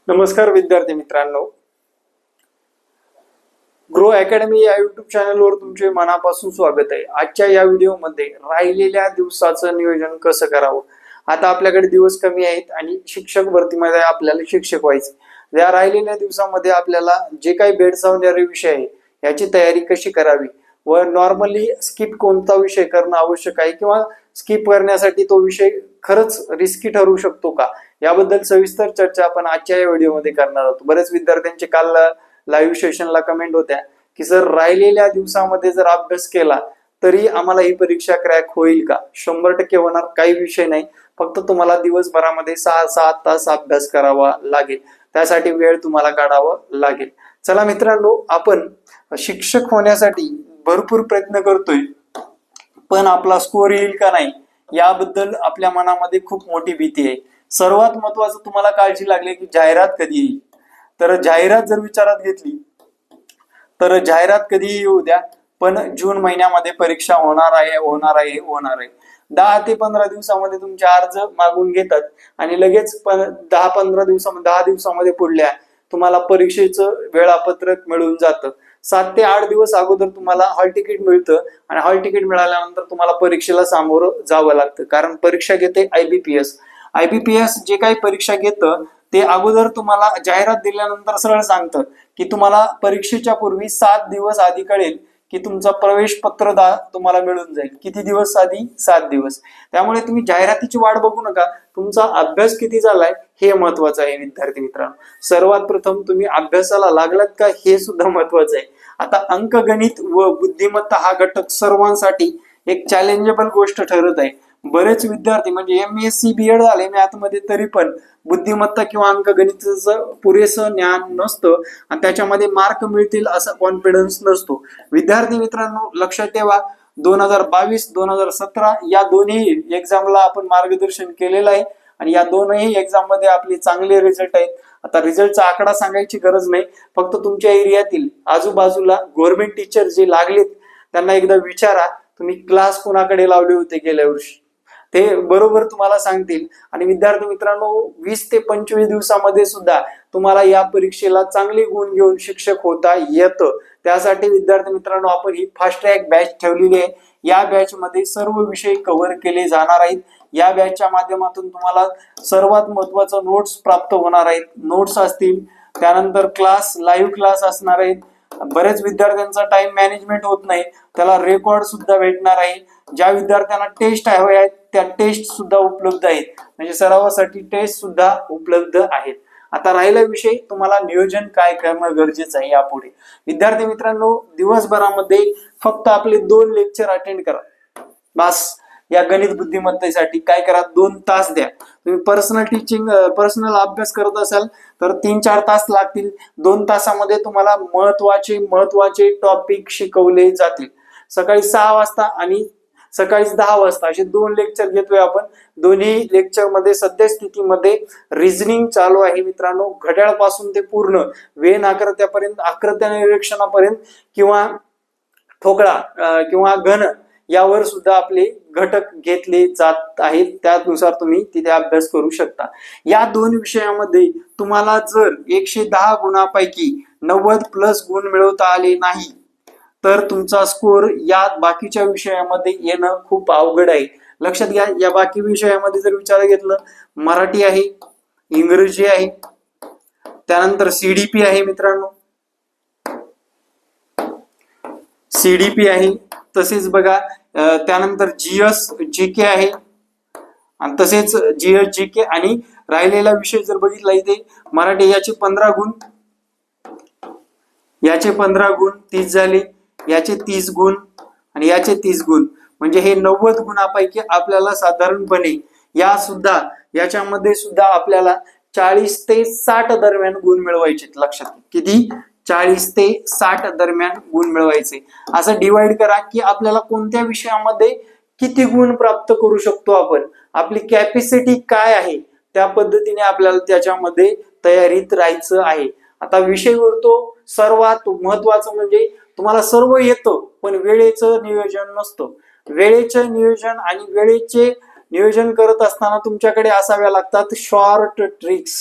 नमस्कार विद्यार्थी मित्रांनो, ग्रो अकॅडमी या युट्यूब चॅनलवर तुमचे मनापासून स्वागत आहे। आजच्या या व्हिडिओमध्ये राहिलेल्या दिवसाचं नियोजन कसं करावं। आता आपल्याकडे दिवस कमी आहेत आणि शिक्षक भरतीमध्ये आपल्याला शिक्षक व्हायचे। या राहिलेल्या दिवसामध्ये आपल्याला जे काही भेडसावणारे विषय आहे याची तयारी कशी करावी व नॉर्मली स्किप कोणता विषय करणं आवश्यक आहे किंवा स्किप करण्यासाठी तो विषय खरंच रिस्की ठरू शकतो का, याबद्दल सविस्तर चर्चा आपण आजच्या या व्हिडिओमध्ये करणार आहोत। बरेच विद्यार्थ्यांचे काल लाईव्ह सेशनला कमेंट होत्या की सर राहिलेल्या दिवसामध्ये जर अभ्यास केला तरी आम्हाला ही परीक्षा क्रॅक होईल का। 100% होणार, काही विषय नाही, फक्त तुम्हाला दिवसभरामध्ये 6-7 तास अभ्यास करावा लागेल, त्यासाठी वेळ तुम्हाला काढावा लागेल। चला मित्रांनो, आपण शिक्षक होण्यासाठी भरपूर प्रयत्न करतोय, पण आपला स्कोर येईल का नाही याबद्दल आपल्या मनामध्ये खूप मोठी भीती आहे। सर्वात महत्वाचं तुम्हाला काळजी लागली की जाहिरात कधी येईल। तर जाहिरात जर विचारात घेतली तर जाहिरात कधीही येऊ द्या, पण जून महिन्यामध्ये परीक्षा होणार आहे। 10 ते 15 दिवसामध्ये तुमचे अर्ज मागून घेतात आणि लगेच 10 दिवसामध्ये पुढल्या तुम्हाला परीक्षेचं वेळापत्रक मिळून जातं। 7 ते 8 दिवस अगोदर तुम्हाला हॉल तिकीट मिळतं आणि हॉल तिकीट मिळाल्यानंतर तुम्हाला परीक्षेला सामोरं जावं लागतं, कारण परीक्षा घेते आयबीपीएस जे काही परीक्षा घेतं ते अगोदर तुम्हाला जाहिरात दिल्यानंतर सरळ सांगतं की तुम्हाला परीक्षेच्या पूर्वी 7 दिवस आधी कळेल की तुमचा प्रवेश पत्र तुम्हाला मिळून जाईल। किती दिवस आधी? 7 दिवस। त्यामुळे तुम्ही जाहिरातीची वाट बघू नका, तुमचा अभ्यास किती झालाय हे महत्वाचं आहे। विद्यार्थी मित्रांनो, सर्वात प्रथम तुम्ही अभ्यासाला लागलात का हे सुद्धा महत्वाचं आहे। आता अंकगणित व बुद्धिमत्ता हा घटक सर्वांसाठी एक चॅलेंजेबल गोष्ट ठरत आहे। बरेच विद्यार्थी म्हणजे MSc BEd झाले मॅथमध्ये तरी पण बुद्धिमत्ता किंवा अंकगणिताचं पुरेसं ज्ञान नसतं आणि त्याच्यामध्ये मार्क मिळतील असा कॉन्फिडन्स नसतो। विद्यार्थी मित्रांनो, लक्षात ठेवा, 2022-2017 या दोन्ही एक्झामला आपण मार्गदर्शन केलेलं आहे आणि या दोन्ही एक्झाम मध्ये आपले चांगले रिझल्ट आहेत। आता रिझल्टचा आकडा सांगायची गरज नाही, फक्त तुमच्या एरियातील आजूबाजूला गव्हर्नमेंट टीचर जे लागलेत त्यांना एकदा विचारा तुम्ही क्लास कोणाकडे लावले होते गेल्या वर्षी, ते बरोबर तुम्हाला सांगतील। आणि विद्यार्थी मित्रांनो, 20 ते 25 दिवसामध्ये सुद्धा तुम्हाला या परीक्षेला चांगले गुण घेऊन शिक्षक होता येतं। त्यासाठी विद्यार्थी मित्रांनो, आपण ही फास्ट ट्रॅक बॅच ठेवलेली आहे। या बॅच मध्ये सर्व विषय कव्हर केले जाणार आहेत। या बॅचच्या माध्यमातून तुम्हाला सर्वात महत्वाचं नोट्स प्राप्त होणार आहेत। नोट्स असतील, त्यानंतर लाईव्ह क्लास असणार आहेत। बरेच विद्यार्थ्यांचा टाइम मॅनेजमेंट होत नाही, त्याला रेकॉर्ड सुद्धा भेटणार आहे। ज्या विद्यार्थ्यांना टेस्ट हवे आहेत त्या टेस्ट सुद्धा उपलब्ध आहेत, म्हणजे सरावासाठी टेस्ट सुद्धा उपलब्ध आहेत। आता राहिला विषय तुम्हाला नियोजन काय करणं गरजेचं आहे यापुढे। विद्यार्थी मित्रांनो, दिवसभरामध्ये फक्त आपले 2 लेक्चर अटेंड करा बस। या गणित बुद्धिमत्तेसाठी काय करा, 2 तास द्या। तुम्ही पर्सनल अभ्यास करत असाल तर 3-4 तास लागतील। 2 तासामध्ये तुम्हाला महत्वाचे टॉपिक शिकवले जातील। सकाळी 6 वाजता आणि सकाळी 10 वाजता असे 2 लेक्चर घेतोय आपण। दोन्ही लेक्चर मध्ये सध्या स्थितीमध्ये रिझनिंग चालू आहे मित्रांनो, घड्याळ पासून ते पूर्ण वेन आकृत्यापर्यंत, आकृत्या निरीक्षणापर्यंत किंवा ठोकळा किंवा घन यावर सुद्धा आपले घटक घेतले जात आहेत। त्यानुसार तुम्ही तिथे अभ्यास करू शकता। या 2 विषयामध्ये तुम्हाला जर 110 गुणांपैकी 90+ गुण मिळवता आले नाही तर तुमचा स्कोर या बाकीच्या विषयामध्ये येणं खूप अवघड आहे। लक्षात घ्या, या बाकी विषयामध्ये जर विचार घेतलं, मराठी आहे, इंग्रजी आहे, त्यानंतर सीडीपी आहे मित्रांनो, सीडीपी आहे, तसेच बघा त्यानंतर जीएस जीके आहे आणि तसेच जीएस जीके आणि राहिलेला विषय जर बघितला इथे मराठी, याचे 15 गुण, याचे 15 गुण 30 झाले, याचे 30 गुण आणि याचे 30 गुण, म्हणजे हे 90 गुणांपैकी आपल्याला साधारणपणे याच्यामध्ये सुद्धा आपल्याला 40 ते 60 दरम्यान गुण मिळवायचे। लक्षात किती? 40 ते 60 दरम्यान गुण मिळवायचे। असं डिवाइड करा की आपल्याला कोणत्या विषयामध्ये किती गुण प्राप्त करू शकतो आपण, आपली कॅपॅसिटी काय आहे, त्या पद्धतीने आपल्याला त्याच्यामध्ये तयारीत राहायचं आहे। आता विषय उरतो सर्वात महत्वाचं म्हणजे तुम्हाला सर्व येतं पण वेळेचं नियोजन नसतं। वेळेचे नियोजन करत असताना तुमच्याकडे असाव्या लागतात शॉर्ट ट्रिक्स।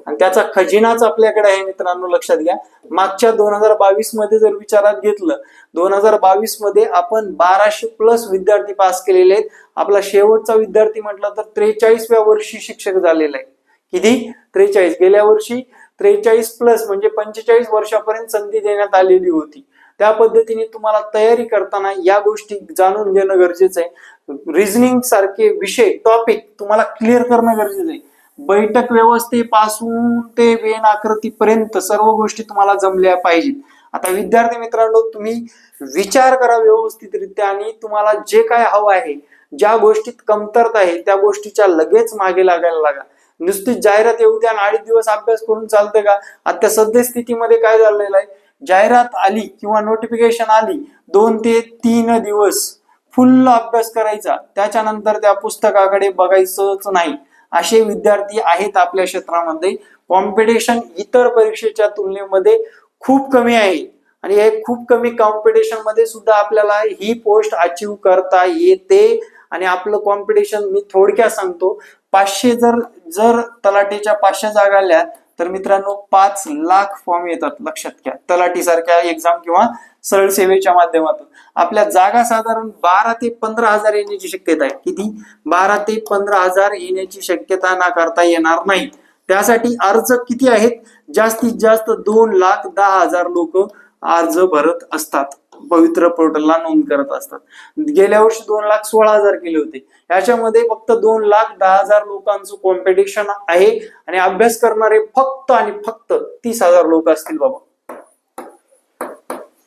आणि त्याचा खजिनाच आपल्याकडे आहे मित्रांनो, लक्षात घ्या. मागच्या 2022 मध्ये जर विचारात घेतलं, 2022 मध्ये आपण 1200+ विद्यार्थी पास केलेले आहेत. आपला शेवटचा विद्यार्थी म्हटलं तर 43व्या वर्षी शिक्षक झालेला आहे. किती? 43. गेल्या वर्षी 43+ म्हणजे 45 वर्षापर्यंत संधी देण्यात आलेली होती. त्या पद्धतीने तुम्हाला तयारी करताना या गोष्टी जाणून घेणं गरजेचं आहे. रिझनिंग सारखे विषय, टॉपिक तुम्हाला क्लिअर करणं गरजेचं आहे. बैठक व्यवस्थेपासून ते वेन आकृतीपर्यंत सर्व गोष्टी तुम्हाला जमल्या पाहिजेत. आता विद्यार्थी मित्रांनो, तुम्ही विचार करा व्यवस्थितरित्या आणि तुम्हाला जे काय हवं आहे, ज्या गोष्टीत कमतरता आहे त्या गोष्टीच्या लगेच मागे लागायला लागा. नुसती जाहिरात येऊ द्या आणि 8 दिवस अभ्यास करून चालते का? आता सद्यस्थितीमध्ये काय झालेलं आहे, जाहिरात आली किंवा नोटिफिकेशन आली, 2 ते 3 दिवस फुल अभ्यास करायचा, त्याच्यानंतर त्या पुस्तकाकडे बघायचंच नाही. असे विद्यार्थी आहेत आपल्या क्षेत्रामध्ये. कॉम्पिटिशन इतर परीक्षेच्या तुलनेमध्ये खूप कमी आहे आणि हे खूप कमी कॉम्पिटिशन मध्ये सुद्धा आपल्याला ही पोस्ट अचीव करता येते. आणि आपलं कॉम्पिटिशन मी थोडक्यात सांगतो, 500 जर तलाठीच्या 500 जागा आल्या तर मित्रांनो 5 लाख फॉर्म येतात. लक्षात घ्या, तलाठी सारख्या एक्झाम किंवा सरळ सेवेच्या माध्यमातून आपल्या जागा साधारण 12 ते 15 हजार येण्याची शक्यता आहे. किती? 12 ते 15 हजार येण्याची शक्यता नाकारता येणार नाही. त्यासाठी अर्ज किती आहेत? जास्तीत जास्त 2,10,000 लोक अर्ज भरत असतात, पवित्र पोर्टलला नोंद करत असतात. गेल्या वर्षी 2,16,000 केले होते. याच्यामध्ये फक्त 2,10,000 लोकांचं कॉम्पिटिशन आहे आणि अभ्यास करणारे फक्त आणि फक्त 30,000 लोक असतील बाबा.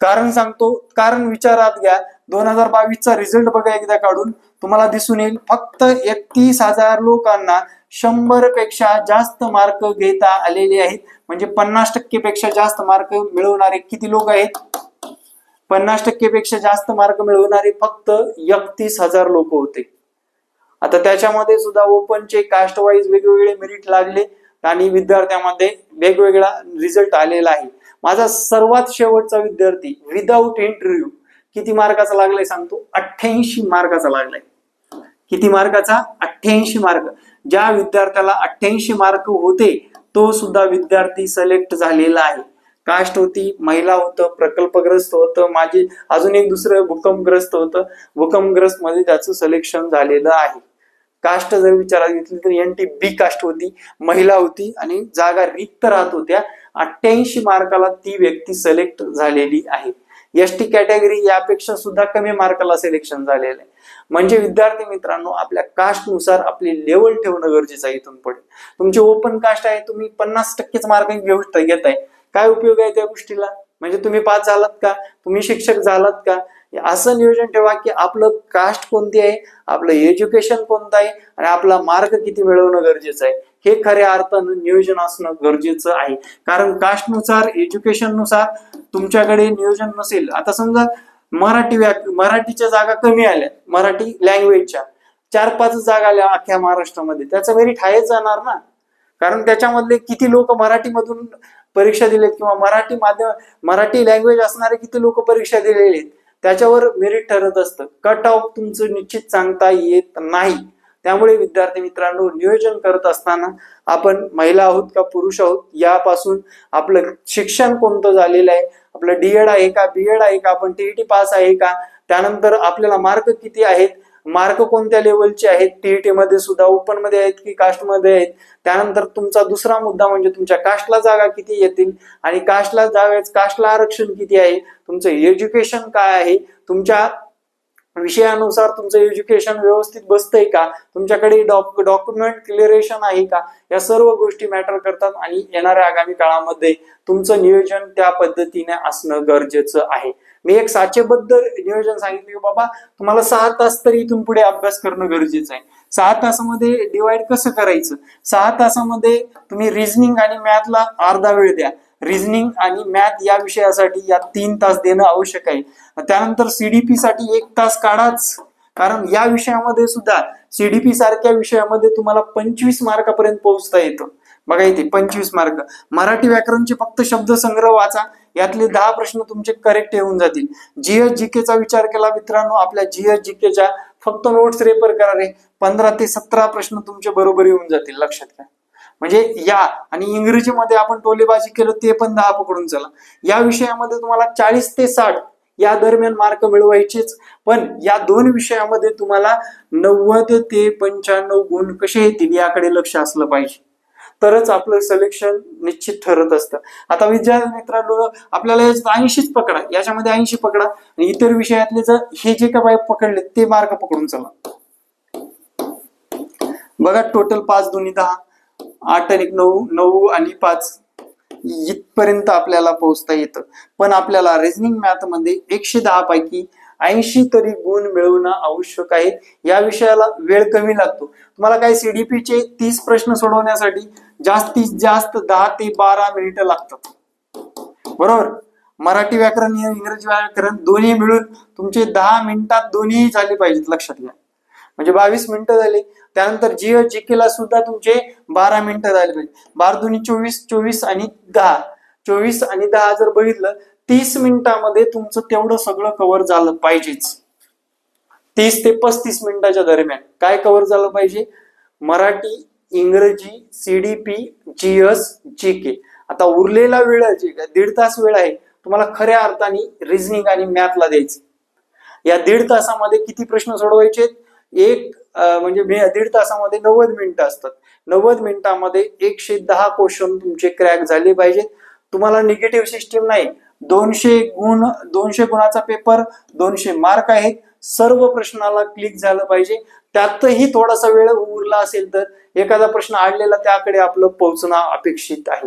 कारण सांगतो, कारण विचारात घ्या, 2022चा रिझल्ट बघा एकदा काढून, तुम्हाला दिसून येईल फक्त 31,000 लोकांना 100 पेक्षा जास्त मार्क घेता आलेले आहेत. म्हणजे 50% पेक्षा जास्त मार्क मिळवणारे किती लोक आहेत? 50% पेक्षा जास्त मार्क मिळवणारे फक्त 31,000 लोक होते. आता त्याच्यामध्ये सुद्धा ओपनचे कास्ट वाईज वेगवेगळे मेरिट लागले आणि विद्यार्थ्यांमध्ये वेगवेगळा रिझल्ट आलेला आहे. माझा सर्वात शेवटचा विद्यार्थी विदाऊट इंटरव्ह्यू किती मार्काचा लागलाय सांगतो? 88 मार्काचा लागलाय. किती मार्काचा? 88 मार्क. ज्या विद्यार्थ्याला 88 मार्क होते तो सुद्धा विद्यार्थी सिलेक्ट झालेला आहे. कास्ट होती, महिला होतं, प्रकल्पग्रस्त होतं, माझे अजून एक दुसरं भूकंपग्रस्त होतं. भूकंपग्रस्त मध्ये त्याचं सिलेक्शन झालेलं आहे. कास्ट जर विचारात घेतली तर NTB कास्ट होती, महिला होती आणि जागा रिक्त राहत होत्या. 88 मार्काला ती व्यक्ती सिलेक्ट झालेली आहे. ST कॅटेगरी यापेक्षा सुद्धा कमी मार्काला सिलेक्शन झालेलं आहे. म्हणजे विद्यार्थी मित्रांनो, आपल्या कास्ट नुसार आपली लेवल ठेवणं गरजेचं आहे. इथून पुढे तुमची ओपन कास्ट आहे, तुम्ही 50%च मार्क घेताय, काय उपयोग आहे त्या गोष्टीला? म्हणजे तुम्ही पास झालात का? तुम्ही शिक्षक झालात का? असं नियोजन ठेवा की आपलं कास्ट कोणती आहे, आपलं एज्युकेशन कोणतं आहे आणि आपला मार्क किती मिळवणं गरजेचं आहे, हे खऱ्या अर्थानं नियोजन असणं गरजेचं आहे. कारण कास्टनुसार, एज्युकेशननुसार तुमच्याकडे नियोजन नसेल. आता समजा मराठीच्या जागा कमी आल्या, मराठी लँग्वेजच्या 4-5 जागा आल्या अख्ख्या महाराष्ट्रामध्ये, त्याचं मेरिट हायच जाणार ना. कारण त्याच्यामधले किती लोक मराठीमधून परीक्षा दिलेत किंवा मराठी लँग्वेज असणारे किती लोक परीक्षा दिलेले आहेत, त्याच्यावर मेरिट ठरत असतं. कट ऑफ तुमचं निश्चित सांगता येत नाही. त्यामुळे विद्यार्थी मित्रांनो, नियोजन करत असताना आपण महिला आहोत का पुरुष आहोत यापासून, आपलं शिक्षण कोणतं झालेलं आहे, आपलं DED आहे का, BEd आहे का, आपण TET पास आहे का, त्यानंतर आपल्याला मार्क किती आहेत, मार्क कोणत्या लेवलचे आहेत, TET मध्ये सुद्धा ओपन मध्ये आहेत की कास्ट मध्ये आहेत. त्यानंतर तुमचा दुसरा मुद्दा म्हणजे तुमच्या कास्टला जागा किती येतील आणि कास्टला आरक्षण किती आहे, तुमचं एज्युकेशन काय आहे, तुमच्या विषयानुसार तुमचं एज्युकेशन व्यवस्थित बसतंय का, तुमच्याकडे डॉक्युमेंट क्लिअरेशन आहे का, या सर्व गोष्टी मॅटर करतात. आणि येणाऱ्या आगामी काळामध्ये तुमचं नियोजन त्या पद्धतीने असणं गरजेचं आहे. मी एक साचेबद्ध नियोजन सांगितलं की बाबा तुम्हाला 6 तास तरी इथून पुढे अभ्यास करणं गरजेचं आहे. 6 तासामध्ये डिवाइड कसं करायचं? 6 तासामध्ये तुम्ही रिझनिंग आणि मॅथला अर्धा वेळ द्या. रिझनिंग आणि मॅथ या विषयासाठी या 3 तास देणं आवश्यक आहे. त्यानंतर CDP साठी 1 तास काढाच, कारण या विषयामध्ये सुद्धा CDP सारख्या विषयामध्ये तुम्हाला 25 मार्कापर्यंत पोहोचता येतं. बघा इथे 25 मार्क. मराठी व्याकरणचे फक्त शब्दसंग्रह वाचा, यातले 10 प्रश्न तुमचे करेक्ट येऊन जातील. GS GKचा विचार केला मित्रांनो, आपल्या GS GKच्या फक्त नोट्स रेफर करा रे, 15 ते 17 प्रश्न तुमचे बरोबर येऊन जातील. लक्षात घ्या. म्हणजे या आणि इंग्रजीमध्ये आपण टोलेबाजी केलं ते पण 10 पकडून चला. या विषयामध्ये तुम्हाला 40 ते 60 या दरम्यान मार्क मिळवायचेच, पण या दोन विषयामध्ये तुम्हाला 90 ते 95 गुण कसे येतील याकडे लक्ष असलं पाहिजे, तरच आपलं सिलेक्शन निश्चित ठरत असतं. आता विद्यार्थी मित्रांनो, आपल्याला 80च पकडा, याच्यामध्ये 80 पकडा आणि इतर विषयातले जर हे जे काय पकडले ते मार्क पकडून चला. बघा टोटल 5 दुनी 10, 8 आणि 9, 9 आणि 5 इथपर्यंत आपल्याला पोहोचता येतं. पण आपल्याला रिझनिंग मॅथ मध्ये 110 पैकी 80 तरी गुण मिळवणं आवश्यक आहे. या विषयाला वेळ कमी लागतो. तुम्हाला काय CDP चे 30 प्रश्न सोडवण्यासाठी जास्तीत जास्त 10 ते 12 मिनिटं लागतात, बरोबर. मराठी व्याकरण इंग्रजी व्याकरण दोन्ही मिळून तुमचे 10 मिनिटात दोन्ही झाले पाहिजेत, लक्षात घ्या. म्हणजे 22 मिनिटं झाले. त्यानंतर GK ला सुद्धा तुमचे 12 मिनिटं झाले पाहिजे. 12 दुनी 24, 24 आणि 10, 24 आणि 10 जर बघितलं 30 मिनिटांमध्ये तुमचं तेवढं सगळं कव्हर झालं पाहिजेच. 30 ते 35 मिनिटाच्या दरम्यान काय कव्हर झालं पाहिजे? मराठी, इंग्रजी, CDP, GS, GK. आता उरलेला वेळ जे 1.5 तास वेळ आहे तुम्हाला खऱ्या अर्थाने रिझनिंग आणि मॅथला द्यायचं. या 1.5 तासामध्ये किती प्रश्न सोडवायचे? म्हणजे 1.5 तासामध्ये 90 मिनिटं असतात. 90 मिनिटांमध्ये 110 क्वेश्चन तुमचे क्रॅक झाले पाहिजेत. तुम्हाला निगेटिव्ह सिस्टीम नाही. 200 गुणाचा पेपर, 200 मार्क आहेत. सर्व प्रश्नाला क्लिक झालं पाहिजे. त्यातही थोडासा वेळ उरला असेल तर एखादा प्रश्न अडलेला त्याकडे आपलं पोहोचणं अपेक्षित आहे.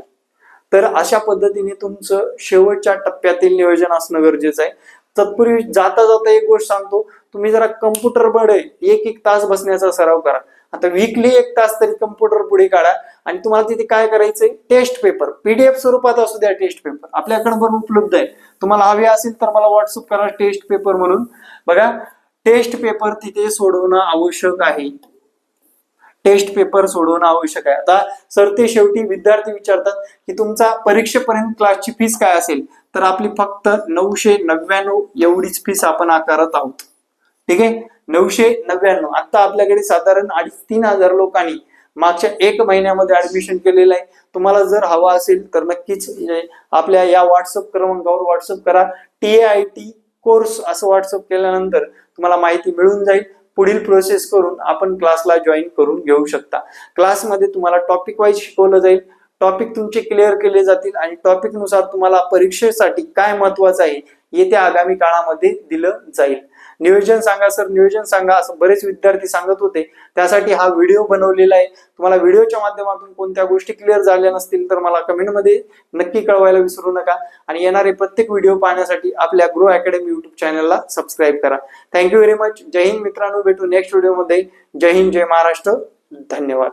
तर अशा पद्धतीने तुमचं शेवटच्या टप्प्यातील नियोजन असणं गरजेचं आहे. तत्पूर्वी जाता जाता एक गोष्ट सांगतो, तुम्ही जरा कम्प्युटर पुढे एक तास बसण्याचा सराव करा. आता वीकली 1 तास तरी कम्प्युटर पुढे काढा आणि तुम्हाला तिथे काय करायचंय? टेस्ट पेपर, PDF स्वरूपात असू द्या, टेस्ट पेपर आपल्याकडे पण उपलब्ध आहे. तुम्हाला हवे असेल तर मला व्हॉट्सअप करा टेस्ट पेपर म्हणून. बघा टेस्ट पेपर तिथे सोडवणं आवश्यक आहे. टेस्ट पेपर सोडवणं आवश्यक आहे. आता सर ते शेवटी विद्यार्थी विचारतात की तुमचा परीक्षेपर्यंत क्लासची फीस काय असेल, तर आपली फक्त 999 एवढीच फीस आपण आकारत आहोत. ठीक आहे, 999. आता आपल्याकडे साधारण 2,500-3 हजार लोकांनी मागच्या 1 महिन्यामध्ये ऍडमिशन केलेलं आहे. तुम्हाला जर हवा असेल तर नक्कीच आपल्या या व्हॉट्सअप क्रमांकावर व्हॉट्सअप करा. TAIT कोर्स असं व्हॉट्सअप केल्यानंतर तुम्हाला माहिती मिळून जाईल. पुढील प्रोसेस करून आपण क्लासला जॉईन करून घेऊ शकता. क्लासमध्ये तुम्हाला टॉपिक वाईज शिकवलं जाईल. टॉपिक तुमचे क्लिअर केले जातील आणि टॉपिक नुसार तुम्हाला परीक्षेसाठी काय महत्वाचं आहे येत्या आगामी काळामध्ये दिलं जाईल. नियोजन सांगा सर, नियोजन सांगा असं बरेच विद्यार्थी सांगत होते. त्यासाठी हा व्हिडिओ बनवलेला आहे. तुम्हाला व्हिडिओच्या माध्यमातून कोणत्या गोष्टी क्लिअर झाल्या नसतील तर मला कमेंटमध्ये नक्की कळवायला विसरू नका. आणि येणारे प्रत्येक व्हिडिओ पाहण्यासाठी आपल्या ग्रो अकॅडमी YouTube चॅनलला सबस्क्राईब करा. Thank you very much. जय हिंद मित्रांनो, भेटू नेक्स्ट व्हिडिओमध्ये. जय हिंद, जय महाराष्ट्र. धन्यवाद.